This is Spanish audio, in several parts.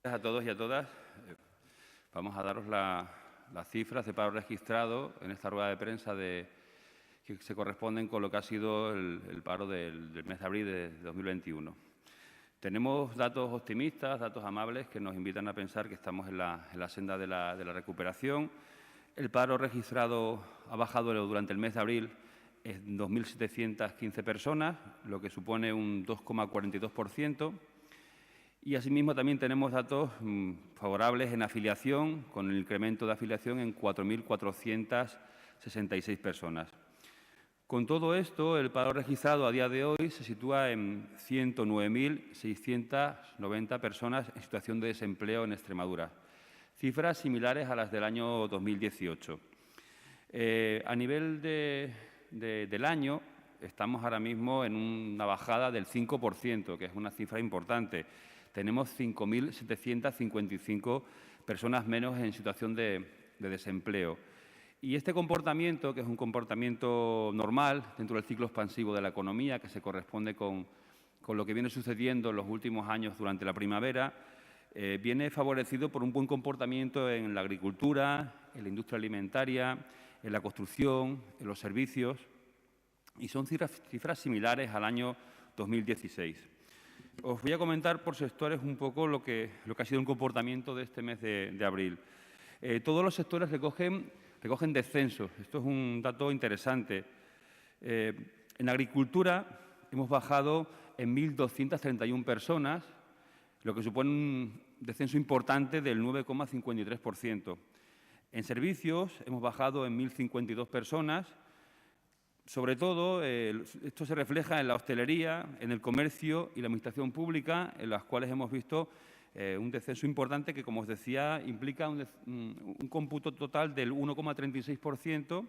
A todos y a todas. Vamos a daros las cifras de paro registrado en esta rueda de prensa que se corresponden con lo que ha sido el paro del mes de abril de 2021. Tenemos datos optimistas, datos amables que nos invitan a pensar que estamos en la senda de la recuperación. El paro registrado ha bajado durante el mes de abril en 2.715 personas, lo que supone un 2,42%. Y asimismo también tenemos datos favorables en afiliación, con el incremento de afiliación en 4.466 personas. Con todo esto, el paro registrado a día de hoy se sitúa en 109.690 personas en situación de desempleo en Extremadura, cifras similares a las del año 2018. A nivel del año, estamos ahora mismo en una bajada del 5%, que es una cifra importante. Tenemos 5.755 personas menos en situación de desempleo. Y este comportamiento, que es un comportamiento normal dentro del ciclo expansivo de la economía, que se corresponde con lo que viene sucediendo en los últimos años durante la primavera, viene favorecido por un buen comportamiento en la agricultura, en la industria alimentaria, en la construcción, en los servicios, y son cifras similares al año 2016. Os voy a comentar por sectores un poco lo que ha sido el comportamiento de este mes de abril. Todos los sectores recogen descensos. Esto es un dato interesante. En agricultura hemos bajado en 1.231 personas, lo que supone un descenso importante del 9,53%. En servicios hemos bajado en 1.052 personas. Sobre todo, esto se refleja en la hostelería, en el comercio y la administración pública, en las cuales hemos visto un descenso importante que, como os decía, implica un cómputo total del 1,36%.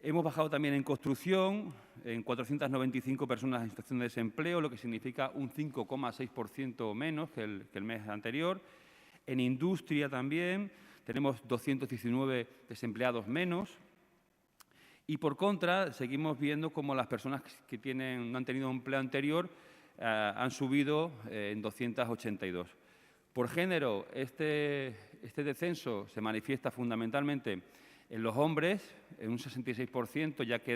Hemos bajado también en construcción, en 495 personas en situación de desempleo, lo que significa un 5,6% menos que el mes anterior. En industria también tenemos 219 desempleados menos. Y, por contra, seguimos viendo cómo las personas que no han tenido empleo anterior han subido en 282. Por género, este descenso se manifiesta fundamentalmente en los hombres, en un 66%, ya que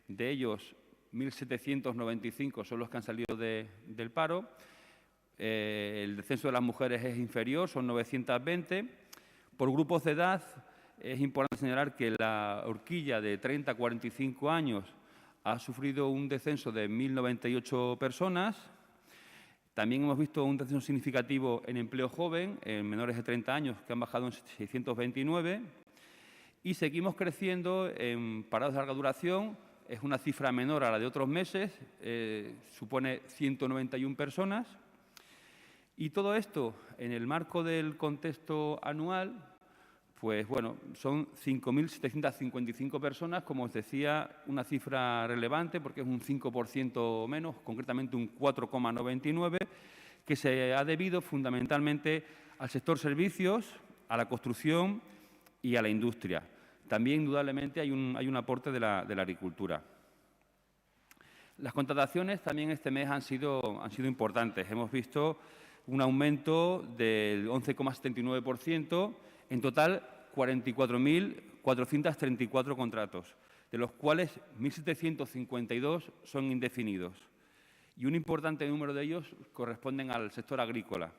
de ellos 1.795 son los que han salido del paro. El descenso de las mujeres es inferior, son 920. Por grupos de edad, es importante señalar que la horquilla de 30 a 45 años ha sufrido un descenso de 1.098 personas. También hemos visto un descenso significativo en empleo joven, en menores de 30 años, que han bajado en 629. Y seguimos creciendo en parados de larga duración. Es una cifra menor a la de otros meses, supone 191 personas. Y todo esto en el marco del contexto anual. Pues bueno, son 5.755 personas, como os decía, una cifra relevante porque es un 5% menos, concretamente un 4,99, que se ha debido fundamentalmente al sector servicios, a la construcción y a la industria. También, indudablemente, hay un aporte de la agricultura. Las contrataciones también este mes han sido importantes. Hemos visto un aumento del 11,79%, en total 44.434 contratos, de los cuales 1.752 son indefinidos. Y un importante número de ellos corresponden al sector agrícola.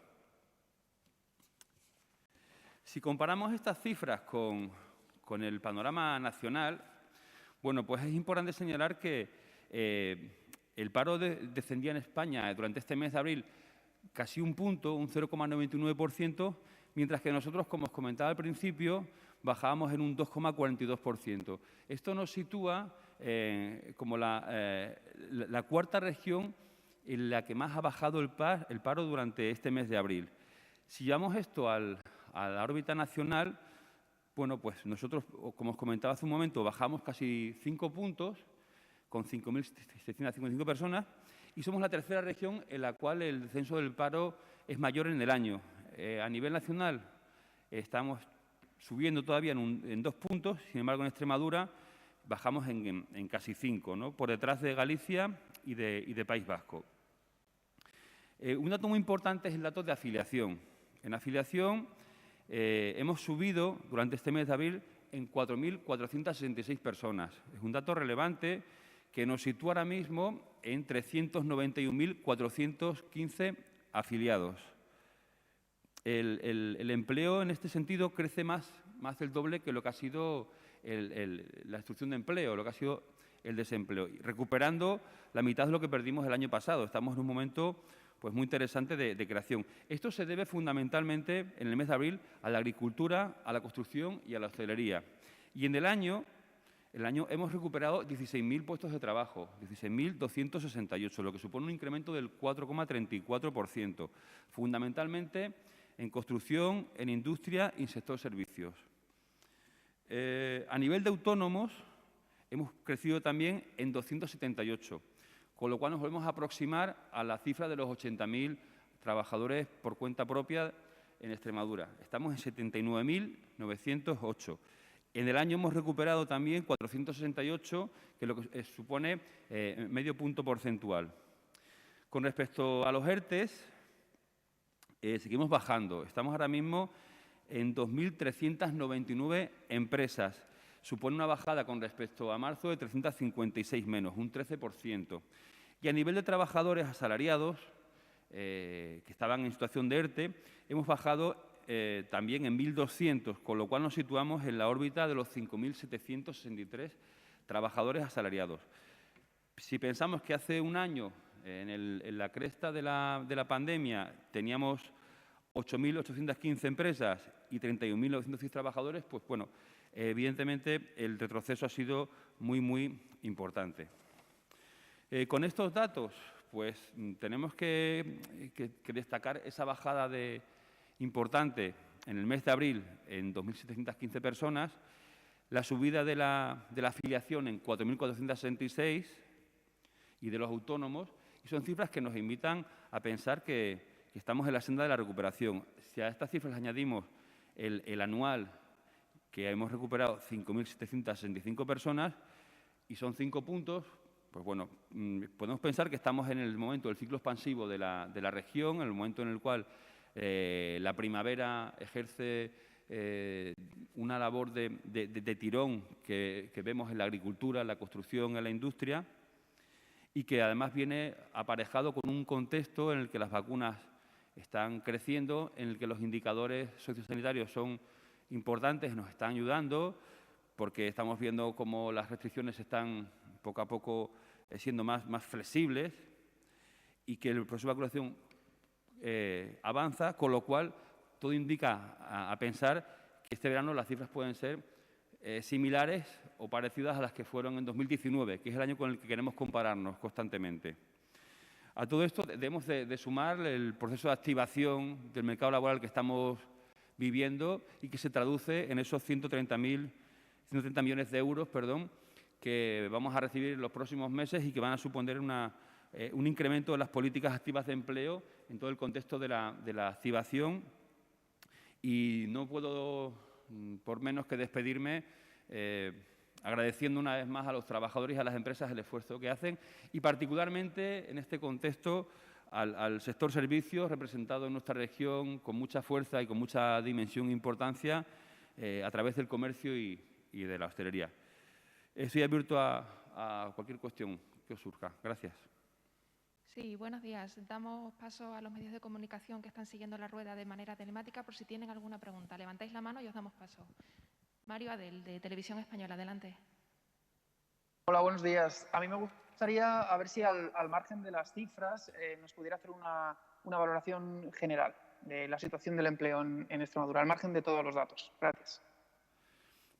Si comparamos estas cifras con el panorama nacional, bueno, pues es importante señalar que el paro descendía en España durante este mes de abril casi un punto, un 0,99%, mientras que nosotros, como os comentaba al principio, bajábamos en un 2,42%. Esto nos sitúa como la cuarta región en la que más ha bajado el paro durante este mes de abril. Si llevamos esto a la órbita nacional, bueno, pues nosotros, como os comentaba hace un momento, bajamos casi 5 puntos, con 5.755 personas, y somos la tercera región en la cual el descenso del paro es mayor en el año. A nivel nacional estamos subiendo todavía en 2 puntos, sin embargo en Extremadura bajamos en casi 5, ¿no? Por detrás de Galicia y de País Vasco. Un dato muy importante es el dato de afiliación. En afiliación hemos subido durante este mes de abril en 4.466 personas. Es un dato relevante que nos sitúa ahora mismo en 391.415 afiliados. El empleo, en este sentido, crece más del doble que lo que ha sido la destrucción de empleo, lo que ha sido el desempleo, recuperando la mitad de lo que perdimos el año pasado. Estamos en un momento pues, muy interesante de creación. Esto se debe fundamentalmente, en el mes de abril, a la agricultura, a la construcción y a la hostelería. Y en el año hemos recuperado 16.000 puestos de trabajo, 16.268, lo que supone un incremento del 4,34%, fundamentalmente en construcción, en industria y en sector servicios. A nivel de autónomos, hemos crecido también en 278, con lo cual nos volvemos a aproximar a la cifra de los 80.000 trabajadores por cuenta propia en Extremadura. Estamos en 79.908. En el año hemos recuperado también 468, que lo que supone medio punto porcentual. Con respecto a los ERTEs, seguimos bajando. Estamos ahora mismo en 2.399 empresas. Supone una bajada con respecto a marzo de 356 menos, un 13%. Y a nivel de trabajadores asalariados, que estaban en situación de ERTE, hemos bajado también en 1.200, con lo cual nos situamos en la órbita de los 5.763 trabajadores asalariados. Si pensamos que hace un año, en la cresta de la pandemia, teníamos 8.815 empresas y 31.906 trabajadores, pues bueno, evidentemente el retroceso ha sido muy, muy importante. Con estos datos, pues tenemos que destacar esa bajada importante en el mes de abril en 2.715 personas, la subida de la afiliación en 4.466 y de los autónomos, y son cifras que nos invitan a pensar que estamos en la senda de la recuperación. Si a estas cifras añadimos el anual, que hemos recuperado 5.765 personas, y son 5 puntos, pues bueno, podemos pensar que estamos en el momento del ciclo expansivo de la región, en el momento en el cual la primavera ejerce una labor de tirón que vemos en la agricultura, en la construcción, en la industria, y que además viene aparejado con un contexto en el que las vacunas están creciendo, en el que los indicadores sociosanitarios son importantes, nos están ayudando, porque estamos viendo cómo las restricciones están poco a poco siendo más flexibles y que el proceso de vacunación avanza, con lo cual todo indica a pensar que este verano las cifras pueden ser similares o parecidas a las que fueron en 2019, que es el año con el que queremos compararnos constantemente. A todo esto debemos de sumar el proceso de activación del mercado laboral que estamos viviendo y que se traduce en esos 130 millones de euros, que vamos a recibir en los próximos meses y que van a suponer un incremento de las políticas activas de empleo en todo el contexto de la activación. Y no puedo, por menos que despedirme, agradeciendo una vez más a los trabajadores y a las empresas el esfuerzo que hacen y particularmente en este contexto al sector servicios representado en nuestra región con mucha fuerza y con mucha dimensión e importancia a través del comercio y de la hostelería. Estoy abierto a cualquier cuestión que os surja. Gracias. Sí, buenos días. Damos paso a los medios de comunicación que están siguiendo la rueda de manera telemática por si tienen alguna pregunta. Levantáis la mano y os damos paso. Mario Adel, de Televisión Española. Adelante. Hola, buenos días. A mí me gustaría a ver si al margen de las cifras nos pudiera hacer una valoración general de la situación del empleo en Extremadura, al margen de todos los datos. Gracias.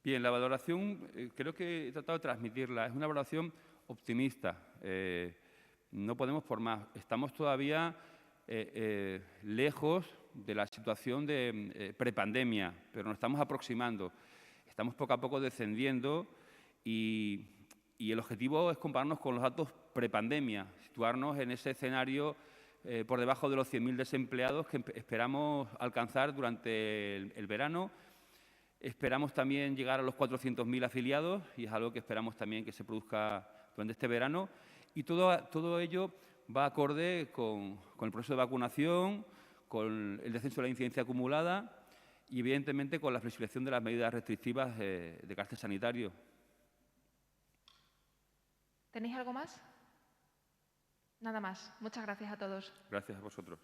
Bien, la valoración creo que he tratado de transmitirla. Es una valoración optimista. No podemos por más. Estamos todavía lejos de la situación de prepandemia, pero nos estamos aproximando. Estamos poco a poco descendiendo y el objetivo es compararnos con los datos prepandemia, situarnos en ese escenario por debajo de los 100.000 desempleados que esperamos alcanzar durante el verano. Esperamos también llegar a los 400.000 afiliados y es algo que esperamos también que se produzca durante este verano. Y todo ello va acorde con el proceso de vacunación, con el descenso de la incidencia acumulada y, evidentemente, con la flexibilización de las medidas restrictivas de carácter sanitario. ¿Tenéis algo más? Nada más. Muchas gracias a todos. Gracias a vosotros.